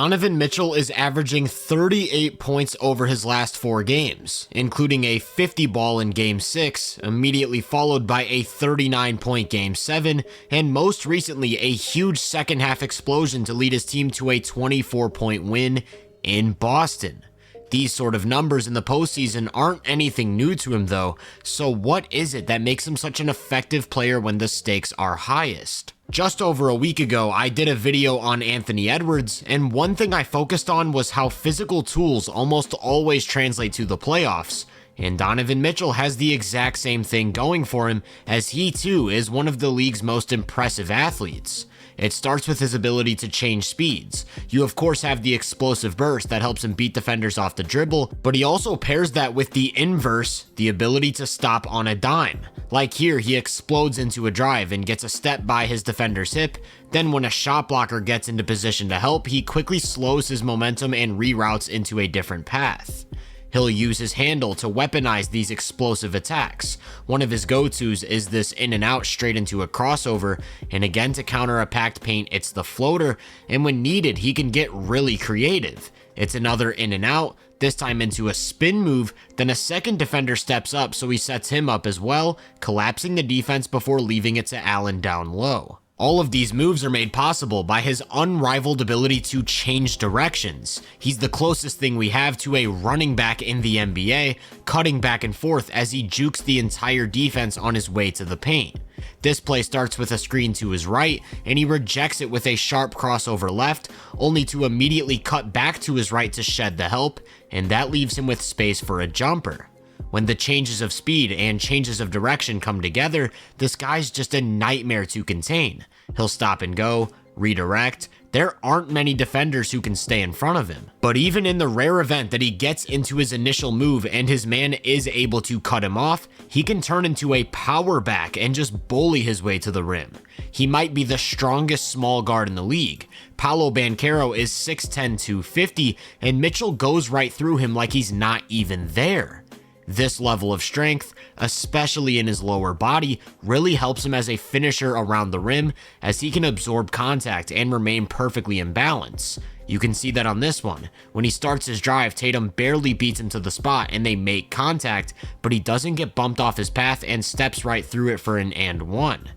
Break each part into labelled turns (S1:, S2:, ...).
S1: Donovan Mitchell is averaging 38 points over his last 4 games, including a 50 ball in Game 6, immediately followed by a 39-point Game 7, and most recently a huge second half explosion to lead his team to a 24-point win in Boston. These sort of numbers in the postseason aren't anything new to him though, so what is it that makes him such an effective player when the stakes are highest? Just over a week ago, I did a video on Anthony Edwards, and one thing I focused on was how physical tools almost always translate to the playoffs, and Donovan Mitchell has the exact same thing going for him, as he too is one of the league's most impressive athletes. It starts with his ability to change speeds. You of course have the explosive burst that helps him beat defenders off the dribble, but he also pairs that with the inverse, the ability to stop on a dime. Like here, he explodes into a drive and gets a step by his defender's hip, then when a shot blocker gets into position to help, he quickly slows his momentum and reroutes into a different path. He'll use his handle to weaponize these explosive attacks. One of his go-tos is this in and out straight into a crossover, and again to counter a packed paint, it's the floater, and when needed, he can get really creative. It's another in and out, this time into a spin move, then a second defender steps up so he sets him up as well, collapsing the defense before leaving it to Allen down low. All of these moves are made possible by his unrivaled ability to change directions. He's the closest thing we have to a running back in the NBA, cutting back and forth as he jukes the entire defense on his way to the paint. This play starts with a screen to his right, and he rejects it with a sharp crossover left, only to immediately cut back to his right to shed the help, and that leaves him with space for a jumper. When the changes of speed and changes of direction come together, this guy's just a nightmare to contain. He'll stop and go, redirect. There aren't many defenders who can stay in front of him. But even in the rare event that he gets into his initial move and his man is able to cut him off, he can turn into a power back and just bully his way to the rim. He might be the strongest small guard in the league. Paolo Banchero is 6'10", 250, and Mitchell goes right through him like he's not even there. This level of strength, especially in his lower body, really helps him as a finisher around the rim, as he can absorb contact and remain perfectly in balance. You can see that on this one. When he starts his drive, Tatum barely beats him to the spot and they make contact, but he doesn't get bumped off his path and steps right through it for an and one.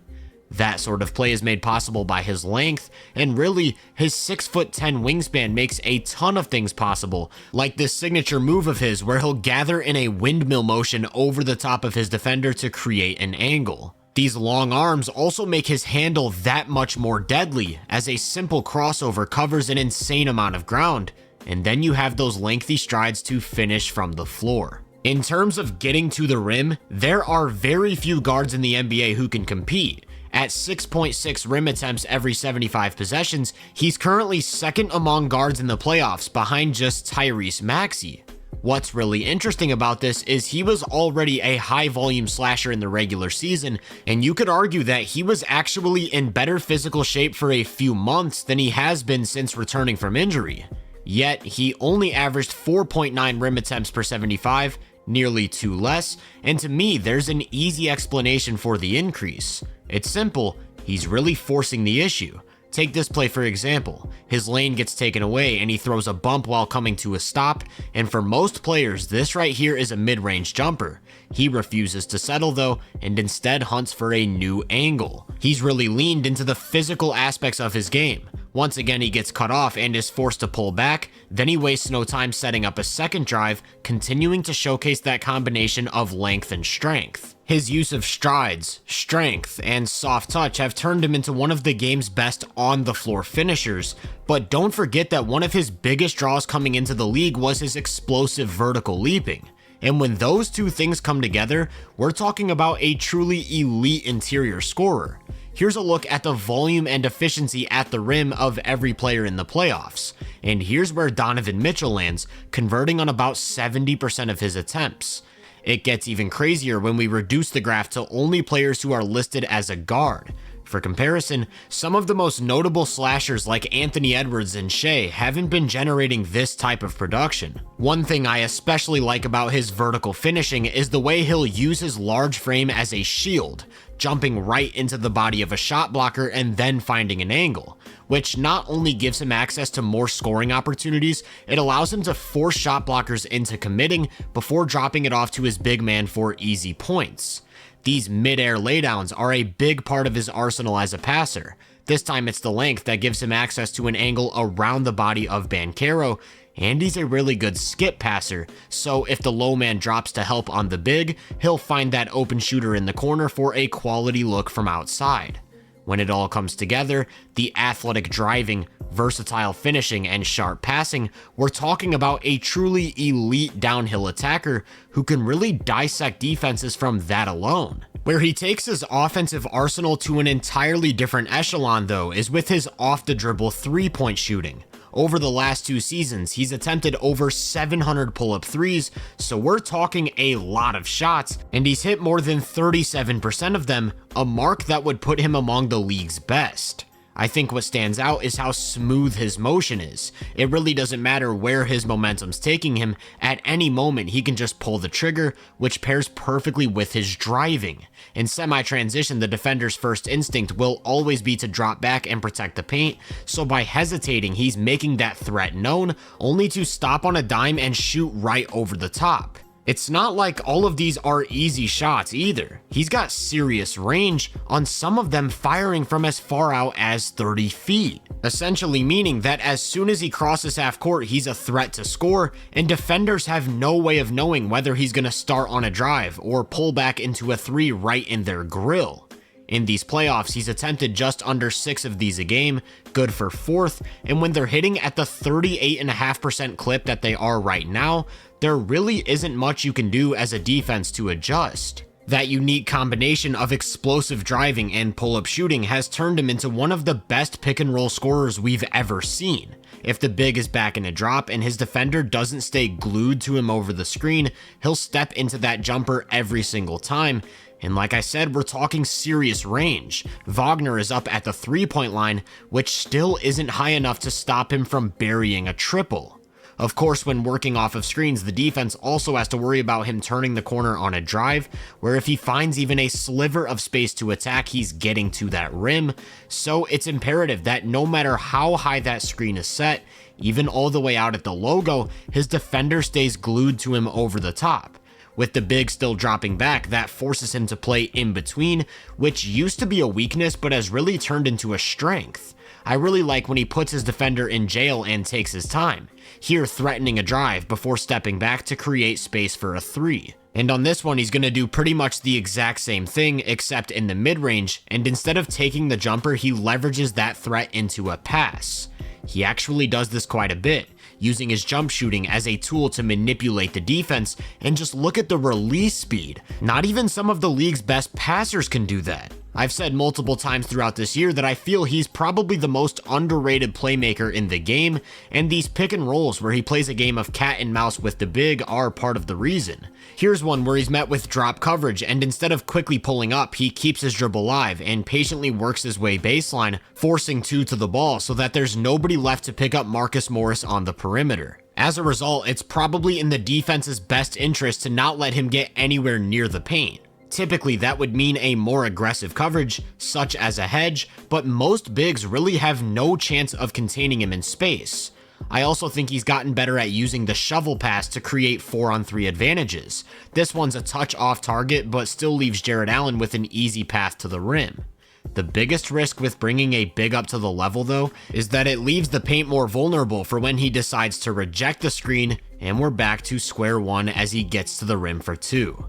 S1: That sort of play is made possible by his length, and really, his 6'10" wingspan makes a ton of things possible, like this signature move of his where he'll gather in a windmill motion over the top of his defender to create an angle. These long arms also make his handle that much more deadly, as a simple crossover covers an insane amount of ground, and then you have those lengthy strides to finish from the floor. In terms of getting to the rim, there are very few guards in the NBA who can compete. At 6.6 rim attempts every 75 possessions, he's currently second among guards in the playoffs behind just Tyrese Maxey. What's really interesting about this is he was already a high volume slasher in the regular season, and you could argue that he was actually in better physical shape for a few months than he has been since returning from injury. Yet, he only averaged 4.9 rim attempts per 75, nearly 2 less, and to me, there's an easy explanation for the increase. It's simple, he's really forcing the issue. Take this play for example. His lane gets taken away and he throws a bump while coming to a stop, and for most players, this right here is a mid-range jumper. He refuses to settle though, and instead hunts for a new angle. He's really leaned into the physical aspects of his game. Once again, he gets cut off and is forced to pull back, then he wastes no time setting up a second drive, continuing to showcase that combination of length and strength. His use of strides, strength, and soft touch have turned him into one of the game's best on-the-floor finishers, but don't forget that one of his biggest draws coming into the league was his explosive vertical leaping. And when those two things come together, we're talking about a truly elite interior scorer. Here's a look at the volume and efficiency at the rim of every player in the playoffs. And here's where Donovan Mitchell lands, converting on about 70% of his attempts. It gets even crazier when we reduce the graph to only players who are listed as a guard. For comparison, some of the most notable slashers like Anthony Edwards and Shea haven't been generating this type of production. One thing I especially like about his vertical finishing is the way he'll use his large frame as a shield, jumping right into the body of a shot blocker and then finding an angle, which not only gives him access to more scoring opportunities, it allows him to force shot blockers into committing before dropping it off to his big man for easy points. These mid-air laydowns are a big part of his arsenal as a passer. This time it's the length that gives him access to an angle around the body of Banchero, and he's a really good skip passer, so if the low man drops to help on the big, he'll find that open shooter in the corner for a quality look from outside. When it all comes together, the athletic driving, versatile finishing, and sharp passing, we're talking about a truly elite downhill attacker who can really dissect defenses from that alone. Where he takes his offensive arsenal to an entirely different echelon though is with his off-the-dribble three-point shooting. Over the last 2 seasons, he's attempted over 700 pull-up threes, so we're talking a lot of shots, and he's hit more than 37% of them, a mark that would put him among the league's best. I think what stands out is how smooth his motion is. It really doesn't matter where his momentum's taking him, at any moment he can just pull the trigger, which pairs perfectly with his driving. In semi-transition, the defender's first instinct will always be to drop back and protect the paint, so by hesitating he's making that threat known, only to stop on a dime and shoot right over the top. It's not like all of these are easy shots either. He's got serious range, on some of them firing from as far out as 30 feet. Essentially meaning that as soon as he crosses half court, he's a threat to score, and defenders have no way of knowing whether he's gonna start on a drive or pull back into a three right in their grill. In these playoffs, he's attempted just under 6 of these a game, good for 4th, and when they're hitting at the 38.5% clip that they are right now, there really isn't much you can do as a defense to adjust. That unique combination of explosive driving and pull-up shooting has turned him into one of the best pick-and-roll scorers we've ever seen. If the big is back in a drop and his defender doesn't stay glued to him over the screen, he'll step into that jumper every single time. And like I said, we're talking serious range. Wagner is up at the three-point line, which still isn't high enough to stop him from burying a triple. Of course, when working off of screens, the defense also has to worry about him turning the corner on a drive, where if he finds even a sliver of space to attack, he's getting to that rim. So it's imperative that no matter how high that screen is set, even all the way out at the logo, his defender stays glued to him over the top. With the big still dropping back, that forces him to play in between, which used to be a weakness but has really turned into a strength. I really like when he puts his defender in jail and takes his time, here threatening a drive before stepping back to create space for a three. And on this one, he's going to do pretty much the exact same thing, except in the mid-range, and instead of taking the jumper, he leverages that threat into a pass. He actually does this quite a bit, using his jump shooting as a tool to manipulate the defense, and just look at the release speed. Not even some of the league's best passers can do that. I've said multiple times throughout this year that I feel he's probably the most underrated playmaker in the game, and these pick and rolls where he plays a game of cat and mouse with the big are part of the reason. Here's one where he's met with drop coverage, and instead of quickly pulling up, he keeps his dribble alive and patiently works his way baseline, forcing 2 to the ball so that there's nobody left to pick up Marcus Morris on the perimeter. As a result, it's probably in the defense's best interest to not let him get anywhere near the paint. Typically, that would mean a more aggressive coverage, such as a hedge, but most bigs really have no chance of containing him in space. I also think he's gotten better at using the shovel pass to create 4-on-3 advantages. This one's a touch off target, but still leaves Jarrett Allen with an easy path to the rim. The biggest risk with bringing a big up to the level though, is that it leaves the paint more vulnerable for when he decides to reject the screen, and we're back to square one as he gets to the rim for 2.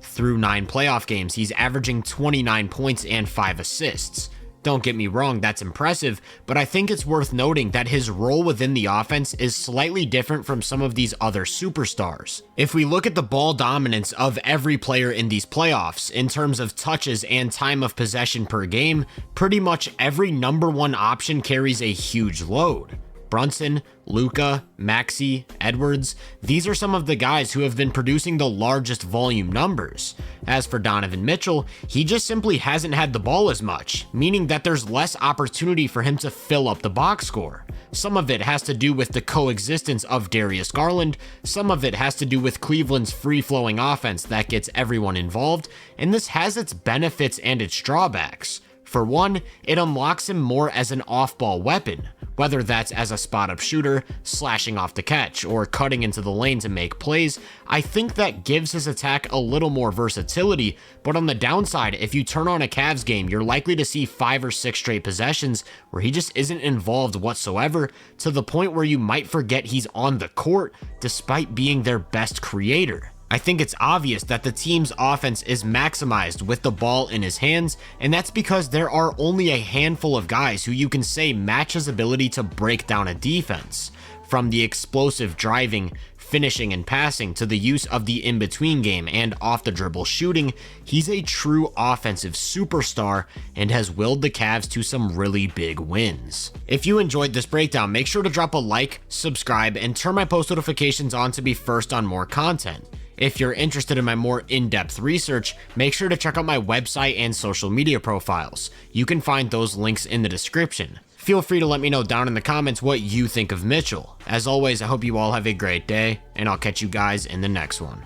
S1: Through 9 playoff games, he's averaging 29 points and 5 assists. Don't get me wrong, that's impressive, but I think it's worth noting that his role within the offense is slightly different from some of these other superstars. If we look at the ball dominance of every player in these playoffs, in terms of touches and time of possession per game, pretty much every number 1 option carries a huge load. Brunson, Luka, Maxey, Edwards. These are some of the guys who have been producing the largest volume numbers. As for Donovan Mitchell, he just simply hasn't had the ball as much, meaning that there's less opportunity for him to fill up the box score. Some of it has to do with the coexistence of Darius Garland, some of it has to do with Cleveland's free-flowing offense that gets everyone involved, and this has its benefits and its drawbacks. For one, it unlocks him more as an off-ball weapon, whether that's as a spot-up shooter, slashing off the catch, or cutting into the lane to make plays. I think that gives his attack a little more versatility, but on the downside, if you turn on a Cavs game, you're likely to see 5 or 6 straight possessions where he just isn't involved whatsoever, to the point where you might forget he's on the court despite being their best creator. I think it's obvious that the team's offense is maximized with the ball in his hands, and that's because there are only a handful of guys who you can say match his ability to break down a defense. From the explosive driving, finishing, and passing to the use of the in-between game and off-the-dribble shooting, he's a true offensive superstar and has willed the Cavs to some really big wins. If you enjoyed this breakdown, make sure to drop a like, subscribe, and turn my post notifications on to be first on more content. If you're interested in my more in-depth research, make sure to check out my website and social media profiles. You can find those links in the description. Feel free to let me know down in the comments what you think of Mitchell. As always, I hope you all have a great day, and I'll catch you guys in the next one.